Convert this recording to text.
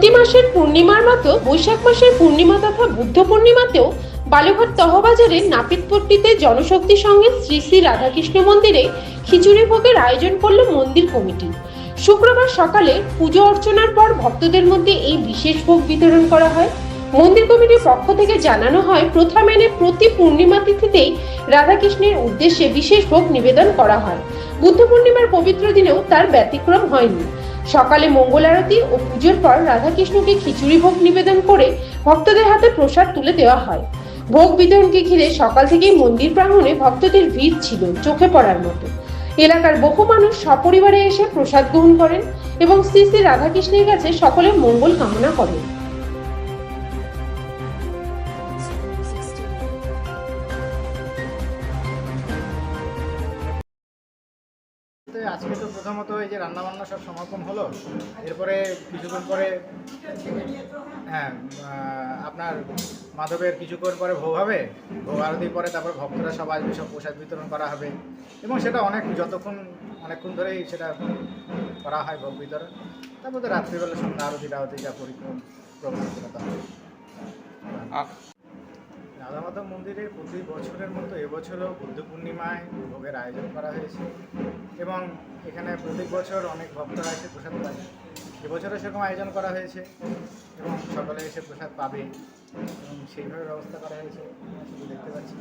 প্রতি মাসের পূর্ণিমার মতো বৈশাখ মাসের পূর্ণিমা তথা বুদ্ধ পূর্ণিমাতেও বালুঘাট তহবাজারের নাপিতপট্টিতে জনশক্তি সঙ্গে শ্রী শ্রী রাধাকৃষ্ণ মন্দিরে খিচুড়ি ভোগের আয়োজন করল মন্দির কমিটি। শুক্রবার সকালে পুজো অর্চনার পর ভক্তদের মধ্যে এই বিশেষ ভোগ বিতরণ করা হয়। মন্দির কমিটির পক্ষ থেকে জানানো হয়, প্রথা মেনে প্রতি পূর্ণিমা তিথিতেই রাধাকৃষ্ণের উদ্দেশ্যে বিশেষ ভোগ নিবেদন করা হয়। বুদ্ধ পূর্ণিমার পবিত্র দিনেও তার ব্যতিক্রম হয়নি। সকালে মঙ্গল আরতি ও পুজোর পর রাধাকৃষ্ণকে খিচুড়ি ভোগ নিবেদন করে ভক্তদের হাতে প্রসাদ তুলে দেওয়া হয়। ভোগ বিতরণকে ঘিরে সকাল থেকেই মন্দির প্রাঙ্গণে ভক্তদের ভিড় ছিল চোখে পড়ার মতো। এলাকার বহু মানুষ সপরিবারে এসে প্রসাদ গ্রহণ করেন এবং শ্রী শ্রী রাধাকৃষ্ণের কাছে সকলের মঙ্গল কামনা করেন। আজকে তো প্রথমত এই যে রান্নাবান্না সব সমাপন হলো, এরপরে কিছুক্ষণ পরে আপনার মাধবের কিছুক্ষণ পরে ভোগ হবে। ভোগ আরতির পরে তারপর ভক্তরা সব আসবে, সব প্রসাদ বিতরণ করা হবে এবং সেটা অনেকক্ষণ ধরেই সেটা করা হয় ভোগ বিতরণ। তারপরে রাত্রিবেলা সন্ধ্যা আরতি যা প্রোগ্রাম করা হবে। রাধা মাধব মন্দিরে প্রতি বছরের মতো এবছরও বুদ্ধ পূর্ণিমায় ভোগের আয়োজন করা হয়েছে এবং এখানে প্রত্যেক বছর অনেক ভক্তরা এসে প্রসাদ পায়। এবছরও সেরকম আয়োজন করা হয়েছে এবং সকলে এসে প্রসাদ পাবে এবং সেইভাবে ব্যবস্থা করা হয়েছে, শুধু দেখতে পাচ্ছি।